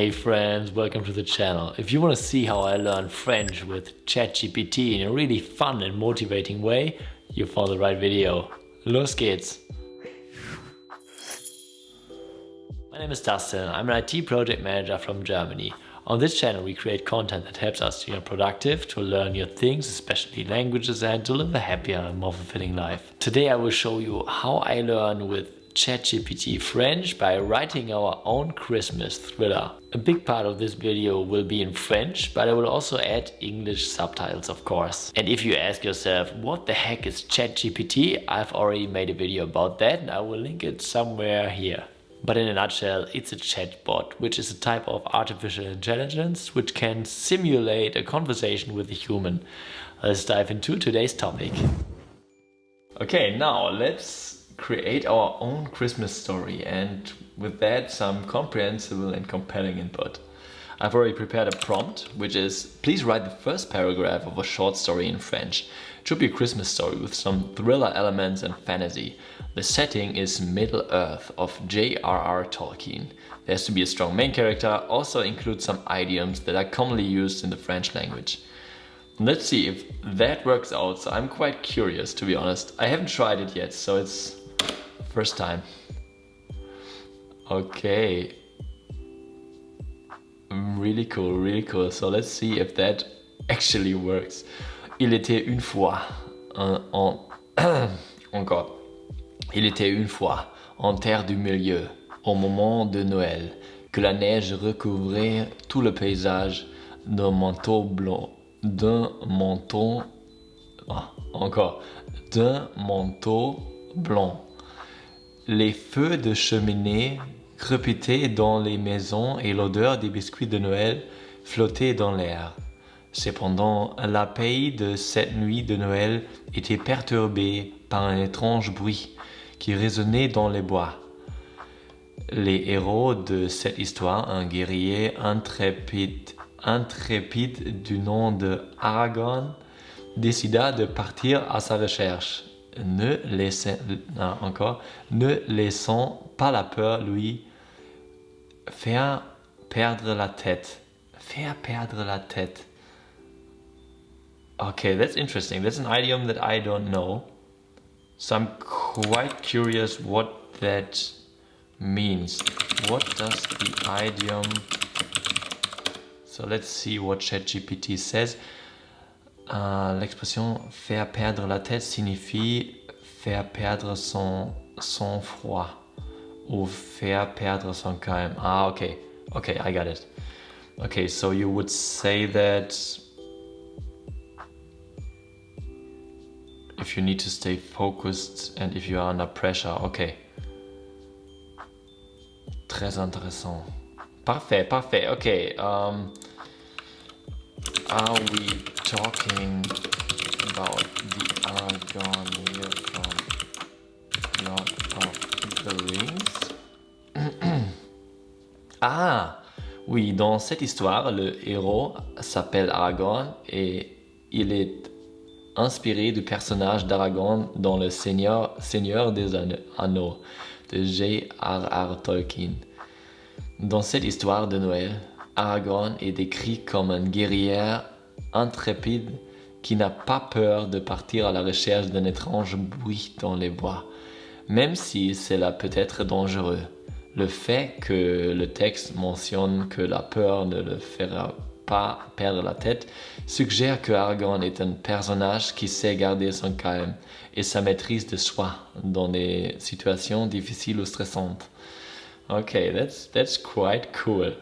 Hey friends, welcome to the channel. If you want to see how I learn French with ChatGPT in a really fun and motivating way, you found the right video. Los geht's! My name is Dustin. I'm an IT project manager from Germany. On this channel we create content that helps us to be productive, to learn new things, especially languages, and to live a happier and more fulfilling life. Today I will show you how I learn with ChatGPT French by writing our own Christmas thriller. A big part of this video will be in French, but I will also add English subtitles, of course. And if you ask yourself, what the heck is ChatGPT? I've already made a video about that and I will link it somewhere here. But in a nutshell, it's a chatbot, which is a type of artificial intelligence which can simulate a conversation with a human. Let's dive into today's topic. Okay, now let's create our own Christmas story, and with that some comprehensible and compelling input. I've already prepared a prompt, which is please write the first paragraph of a short story in French. It should be a Christmas story with some thriller elements and fantasy. The setting is Middle-earth of J.R.R. Tolkien. There has to be a strong main character, also include some idioms that are commonly used in the French language. Let's see if that works out. So I'm quite curious, to be honest. I haven't tried it yet, so it's first time. Okay. Really cool, really cool. So let's see if that actually works. Il était une fois encore. Il était une fois en terre du milieu, au moment de Noël, que la neige recouvrait tout le paysage d'un manteau blanc, encore, d'un manteau blanc. Les feux de cheminée crépitaient dans les maisons et l'odeur des biscuits de Noël flottait dans l'air. Cependant, la paix de cette nuit de Noël était perturbée par un étrange bruit qui résonnait dans les bois. Les héros de cette histoire, un guerrier intrépide du nom de Aragorn, décida de partir à sa recherche. Ne laissant pas la peur lui faire perdre la tête. Faire perdre la tête. Okay, that's interesting. That's an idiom that I don't know. So I'm quite curious what that means. What does the idiom... So let's see what ChatGPT says. L'expression faire perdre la tête signifie faire perdre son sang-froid ou faire perdre son calme. Ah, okay. Okay, I got it. Okay, so you would say that if you need to stay focused and if you are under pressure. Okay. Très intéressant. Parfait, parfait. Okay. Are we talking about the Aragorn here from Lord of the Rings? Ah, oui, dans cette histoire, le héros s'appelle Aragorn et il est inspiré du personnage d'Aragorn dans le Seigneur des Anneaux de J.R.R. Tolkien. Dans cette histoire de Noël, Aragorn est décrit comme un guerrier intrépide qui n'a pas peur de partir à la recherche d'un étrange bruit dans les bois, même si cela peut être dangereux. Le fait que le texte mentionne que la peur ne le fera pas perdre la tête suggère que Aragorn est un personnage qui sait garder son calme et sa maîtrise de soi dans des situations difficiles ou stressantes. Okay, that's quite cool.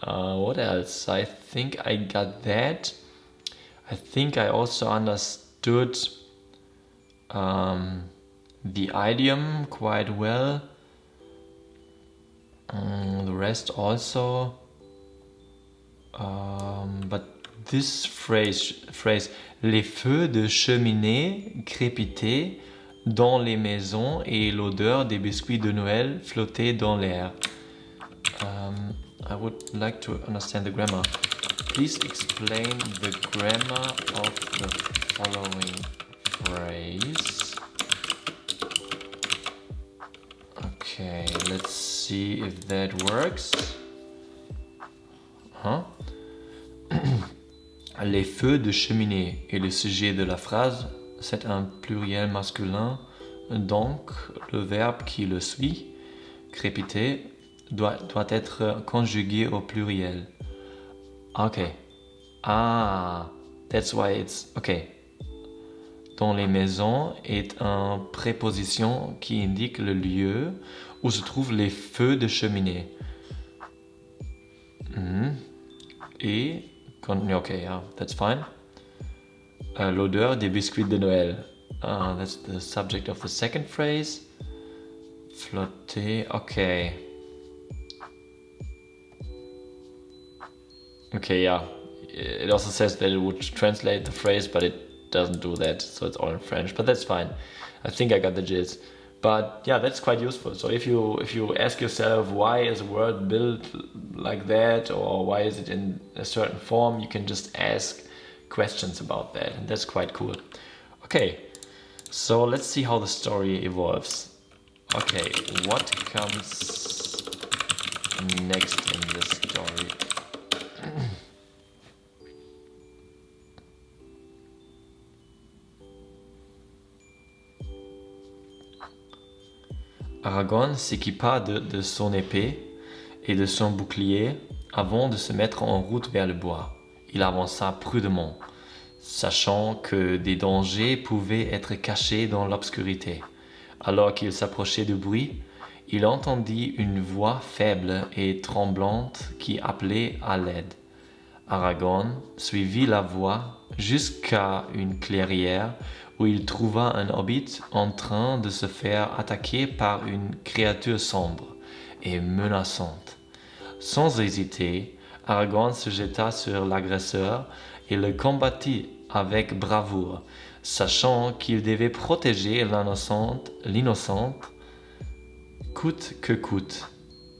What else? I think I got that. I think I also understood the idiom quite well. The rest also. But this phrase, les feux de cheminée crépitaient dans les maisons et l'odeur des biscuits de Noël flottait dans l'air. I would like to understand the grammar. Please explain the grammar of the following phrase. Okay, let's see if that works. Hein? Les feux de cheminée est le sujet de la phrase. C'est un pluriel masculin. Donc, le verbe qui le suit, crépiter, doit être conjugué au pluriel. Ok. Ah, that's why it's... Ok. Dans les maisons est une préposition qui indique le lieu où se trouvent les feux de cheminée. Et... Ok, yeah, that's fine. L'odeur des biscuits de Noël. That's the subject of the second phrase. Flotter, okay. Okay, yeah. It also says that it would translate the phrase, but it doesn't do that, so it's all in French. But that's fine. I think I got the gist. But yeah, that's quite useful. So if you ask yourself why is a word built like that, or why is it in a certain form, you can just ask questions about that, and that's quite cool. Okay, so let's see how the story evolves. Okay, what comes next in this story? Aragorn s'équipa de son épée et de son bouclier avant de se mettre en route vers le bois. Il avança prudemment, sachant que des dangers pouvaient être cachés dans l'obscurité. Alors qu'il s'approchait du bruit, il entendit une voix faible et tremblante qui appelait à l'aide. Aragorn suivit la voix jusqu'à une clairière où il trouva un hobbit en train de se faire attaquer par une créature sombre et menaçante. Sans hésiter, Aragorn se jeta sur l'agresseur et le combattit avec bravoure, sachant qu'il devait protéger l'innocente coûte que coûte.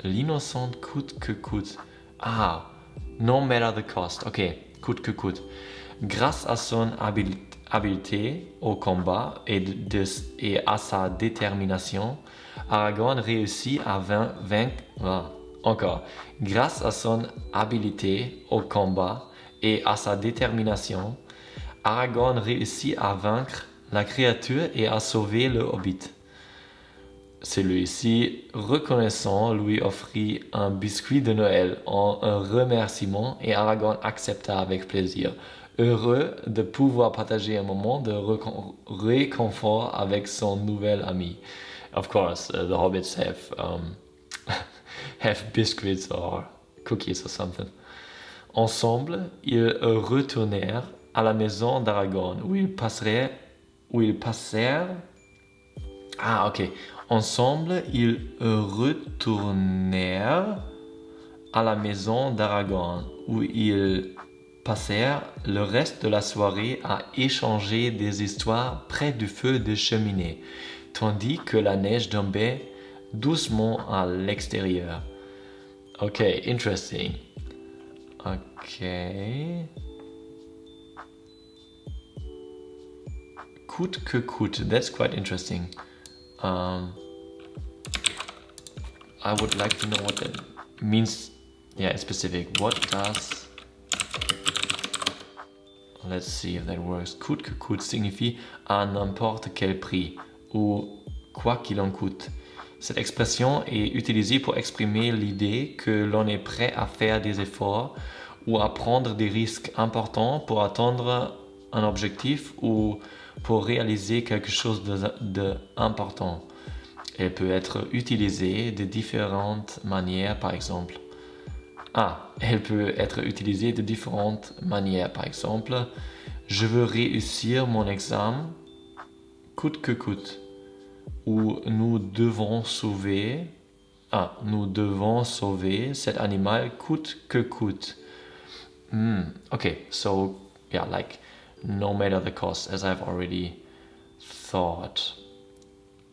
L'innocente coûte que coûte. Ah, no matter the cost. Ok, coûte que coûte. Grâce à son habileté au combat et à sa détermination, Aragorn réussit à vaincre... Encore. Grâce à son habileté au combat et à sa détermination, Aragorn réussit à vaincre la créature et à sauver le hobbit. Celui-ci, reconnaissant, lui offrit un biscuit de Noël en un remerciement et Aragorn accepta avec plaisir, heureux de pouvoir partager un moment de réconfort avec son nouvel ami. Of course, the hobbits have biscuits or cookies or something. Ensemble, ils retournèrent à la maison d'Aragorn où ils passèrent. Ah, ok. Ensemble, ils retournèrent à la maison d'Aragorn où ils passèrent le reste de la soirée à échanger des histoires près du feu de cheminée, tandis que la neige tombait doucement à l'extérieur. Ok, interesting. Ok. Coûte que coûte, that's quite interesting. I would like to know what that means. Yeah, it's specific. What does... Let's see if that works. Coûte que coûte signifie à n'importe quel prix ou quoi qu'il en coûte. Cette expression est utilisée pour exprimer l'idée que l'on est prêt à faire des efforts ou à prendre des risques importants pour atteindre un objectif ou pour réaliser quelque chose d'important. Elle peut être utilisée de différentes manières, par exemple. Elle peut être utilisée de différentes manières, par exemple. Je veux réussir mon examen coûte que coûte. Ou nous devons sauver cet animal coûte que coûte. Okay, so yeah, like no matter the cost, as I've already thought.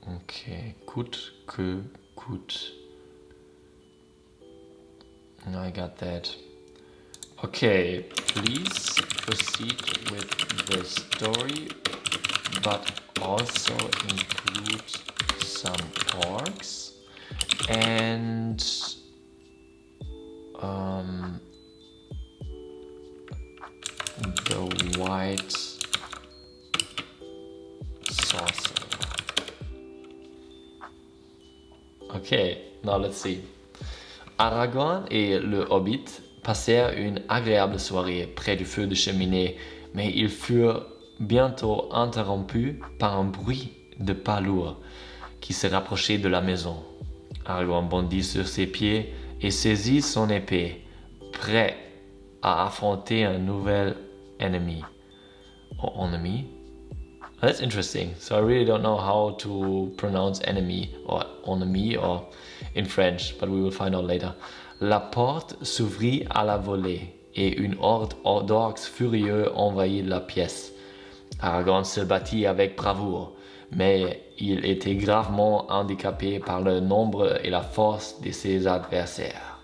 Okay, coûte que coûte. I got that. Okay, please proceed with the story, but also include some orcs and The White Sorcerer. Okay, now let's see. Aragorn et le Hobbit passèrent une agréable soirée près du feu de cheminée, mais ils furent bientôt interrompus par un bruit de pas lourds qui se rapprochait de la maison. Aragorn bondit sur ses pieds et saisit son épée, prêt à affronter un nouvel ennemi. Or ennemi? That's interesting. So I really don't know how to pronounce enemy or ennemi or in French, but we will find out later. La porte s'ouvrit à la volée et une horde d'orques furieux envahit la pièce. Aragorn se battit avec bravoure, mais il était gravement handicapé par le nombre et la force de ses adversaires.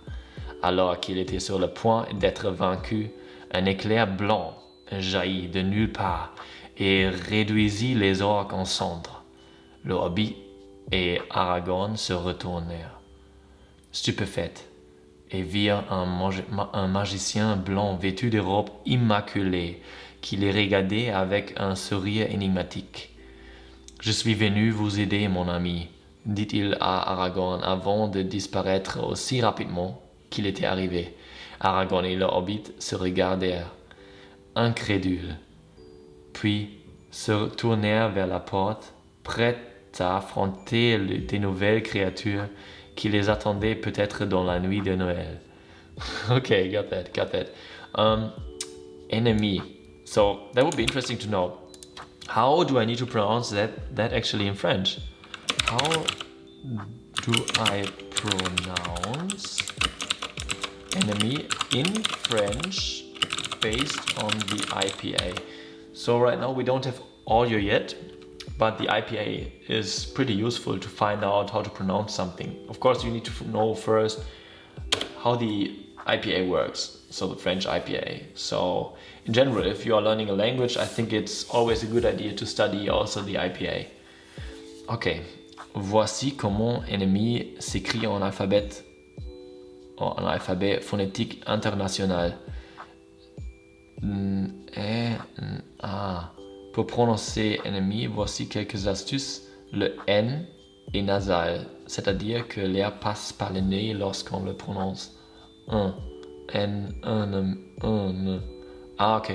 Alors qu'il était sur le point d'être vaincu, un éclair blanc jaillit de nulle part et réduisit les orques en cendres. Le Hobbit et Aragorn se retournèrent, stupéfaits, et virent un magicien blanc vêtu de robes immaculées qui les regardait avec un sourire énigmatique. « Je suis venu vous aider, mon ami, » dit-il à Aragorn avant de disparaître aussi rapidement qu'il était arrivé. Aragorn et le Hobbit se regardèrent, incrédules, puis se tournèrent vers la porte, prêts à affronter des nouvelles créatures qui les attendaient peut-être dans la nuit de Noël. Okay, got that. Enemy. So that would be interesting to know. How do I need to pronounce that actually in French? How do I pronounce enemy in French based on the IPA? So right now we don't have audio yet, but the IPA is pretty useful to find out how to pronounce something. Of course, you need to know first how the IPA works, so the French IPA. So in general, if you are learning a language, I think it's always a good idea to study also the IPA. Ok, voici comment ennemi s'écrit en alphabet phonétique international. Pour prononcer ennemi, voici quelques astuces. Le N est nasal, c'est-à-dire que l'air passe par le nez lorsqu'on le prononce. Ok.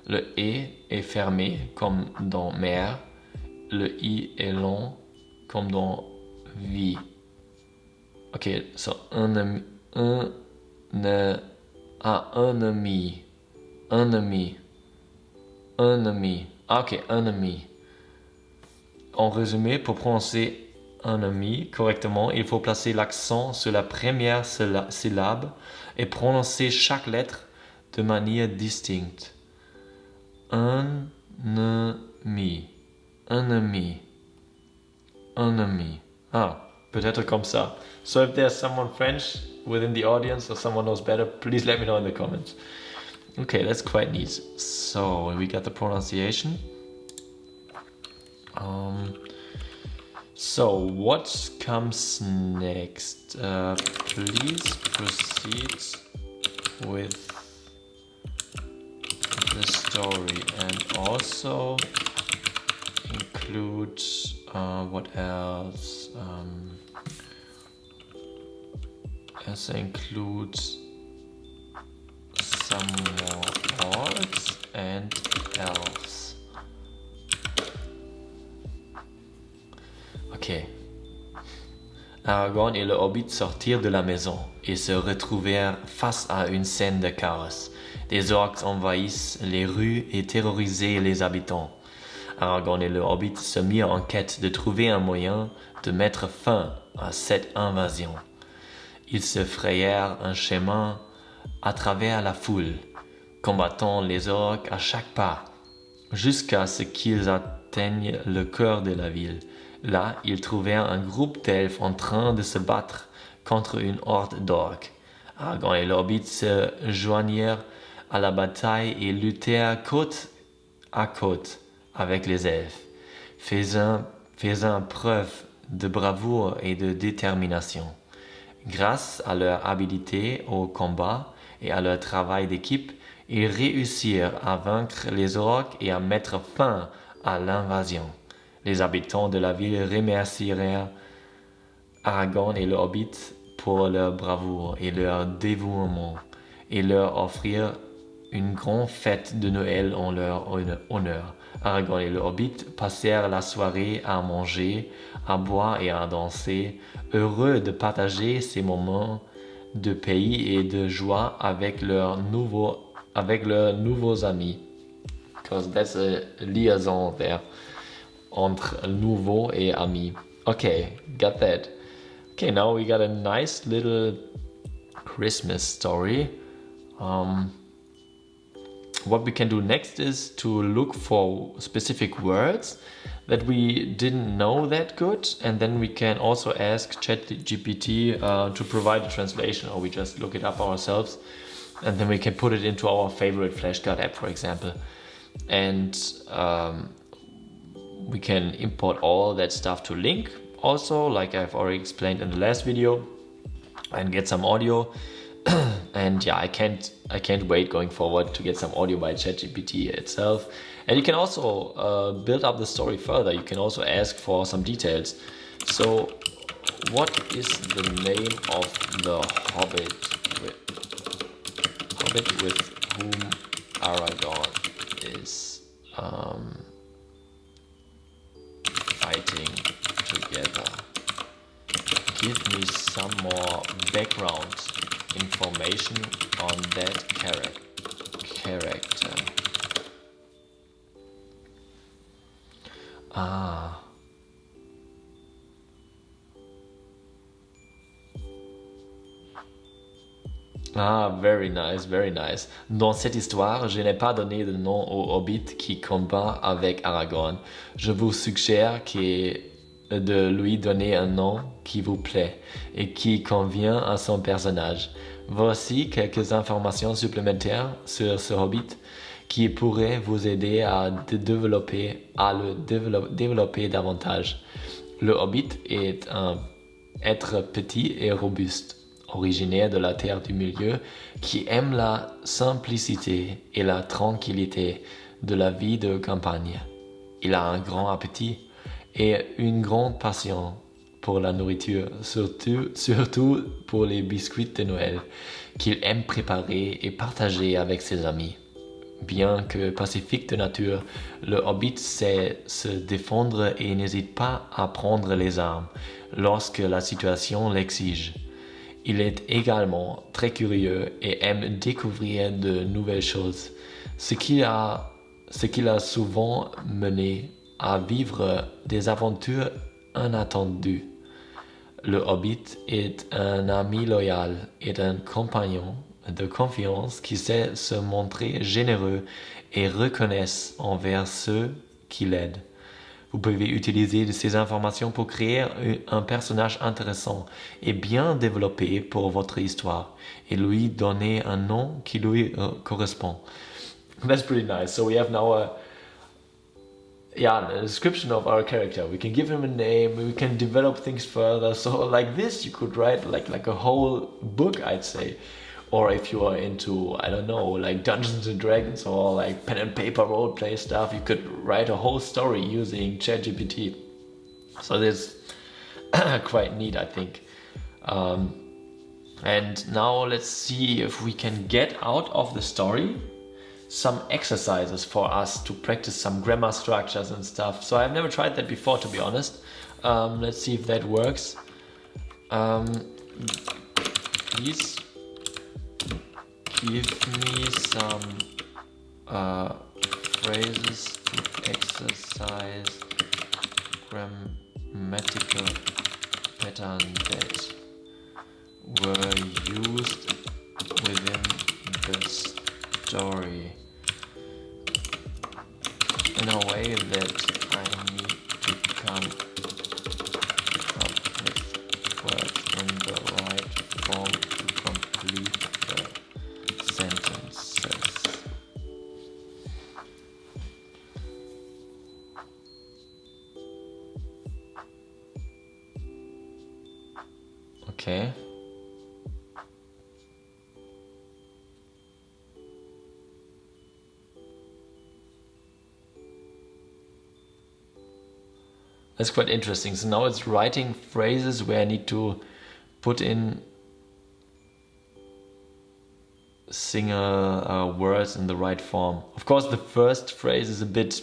Le E est fermé, comme dans mer. Le I est long, comme dans vie. Ok, so ennemi. Ok, ennemi. En résumé, pour prononcer ennemi correctement, il faut placer l'accent sur la première syllabe et prononcer chaque lettre de manière distincte. Ennemi. Peut-être comme ça. So if there's someone French within the audience or someone knows better, please let me know in the comments. Okay, that's quite neat. So we got the pronunciation. So what comes next? Please proceed with the story and also include what else? Include some more orcs and elves. Ok. Aragorn et le Hobbit sortirent de la maison et se retrouvèrent face à une scène de chaos. Des orques envahissent les rues et terrorisaient les habitants. Aragorn et le Hobbit se mirent en quête de trouver un moyen de mettre fin à cette invasion. Ils se frayèrent un chemin à travers la foule, combattant les orques à chaque pas, jusqu'à ce qu'ils atteignent le cœur de la ville. Là, ils trouvèrent un groupe d'elfes en train de se battre contre une horde d'orques. Aragorn et le Hobbit se joignirent à la bataille et luttèrent côte à côte avec les elfes, faisant preuve de bravoure et de détermination. Grâce à leur habileté au combat et à leur travail d'équipe, ils réussirent à vaincre les orques et à mettre fin à l'invasion. Les habitants de la ville remercièrent Aragorn et le Hobbit pour leur bravoure et leur dévouement et leur offrirent une grande fête de Noël en leur honneur. Aragorn et le Hobbit passèrent la soirée à manger, à boire et à danser, heureux de partager ces moments de pays et de joie avec leurs nouveaux amis. Because that's a liaison there entre nouveau et ami. Okay, got that. Okay, now we got a nice little Christmas story. What we can do next is to look for specific words that we didn't know that good, and then we can also ask ChatGPT to provide a translation, or we just look it up ourselves, and then we can put it into our favorite flashcard app, for example, and we can import all that stuff to Link also, like I've already explained in the last video, and get some audio. And yeah, I can't wait going forward to get some audio by ChatGPT itself. And you can also build up the story further. You can also ask for some details. So, what is the name of the hobbit with whom Aragorn is fighting together? Give me some more background information on that character. Very nice, very nice. Dans cette histoire, je n'ai pas donné de nom au Hobbit qui combat avec Aragorn. Je vous suggère de lui donner un nom qui vous plaît et qui convient à son personnage. Voici quelques informations supplémentaires sur ce Hobbit qui pourraient vous aider à le développer davantage. Le Hobbit est un être petit et robuste, originaire de la Terre du Milieu, qui aime la simplicité et la tranquillité de la vie de campagne. Il a un grand appétit et une grande passion pour la nourriture, surtout pour les biscuits de Noël, qu'il aime préparer et partager avec ses amis. Bien que pacifique de nature, le Hobbit sait se défendre et n'hésite pas à prendre les armes lorsque la situation l'exige. Il est également très curieux et aime découvrir de nouvelles choses, ce qui l'a souvent mené à vivre des aventures inattendues. Le Hobbit est un ami loyal et un compagnon de confiance qui sait se montrer généreux et reconnaissant envers ceux qui l'aident. Vous pouvez utiliser ces informations pour créer un personnage intéressant et bien développé pour votre histoire et lui donner un nom qui lui correspond. That's pretty nice. So we have now a description of our character. We can give him a name, we can develop things further. So like this you could write like a whole book, I'd say. Or if you are into, I don't know, like Dungeons and Dragons or like pen and paper roleplay stuff, you could write a whole story using ChatGPT. So this is quite neat, I think. And now let's see if we can get out of the story some exercises for us to practice some grammar structures and stuff. So I've never tried that before, to be honest. Let's see if that works. Please give me some phrases to exercise grammatical patterns that were used within the story in a way that I need to come up with words in the right form to complete the sentences. Okay. That's quite interesting. So now it's writing phrases where I need to put in single words in the right form. Of course, the first phrase is a bit,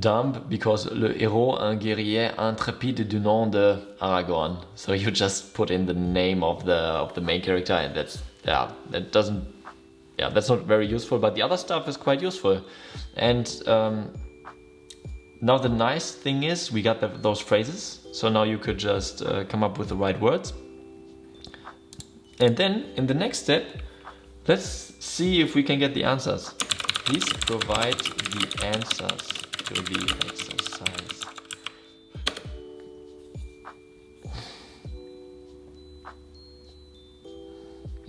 dumb, because le héros, un guerrier intrépide du nom de Aragorn. So you just put in the name of the main character, and that's not very useful. But the other stuff is quite useful. And now the nice thing is we got those phrases. So now you could just come up with the right words. And then in the next step, let's see if we can get the answers. Please provide the answers to the exercise.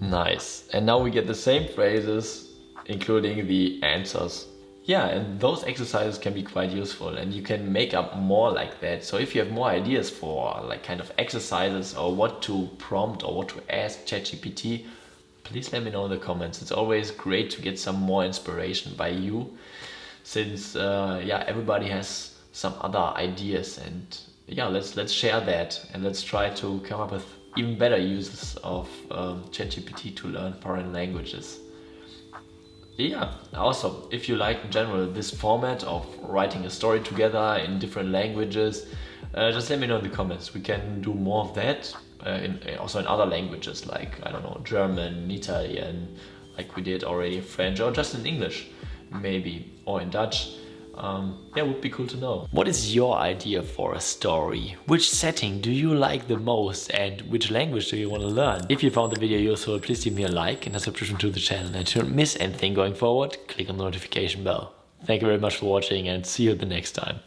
Nice. And now we get the same phrases, including the answers. Yeah, and those exercises can be quite useful, and you can make up more like that. So if you have more ideas for like kind of exercises or what to prompt or what to ask ChatGPT, please let me know in the comments. It's always great to get some more inspiration by you, since everybody has some other ideas, and let's share that, and let's try to come up with even better uses of ChatGPT to learn foreign languages. Yeah, also, if you like in general this format of writing a story together in different languages, just let me know in the comments. We can do more of that, also in other languages, like, I don't know, German, Italian, like we did already, French, or just in English, maybe, or in Dutch. Would be cool to know. What is your idea for a story? Which setting do you like the most, and which language do you want to learn? If you found the video useful, please leave me a like and a subscription to the channel. And to not miss anything going forward, click on the notification bell. Thank you very much for watching, and see you the next time.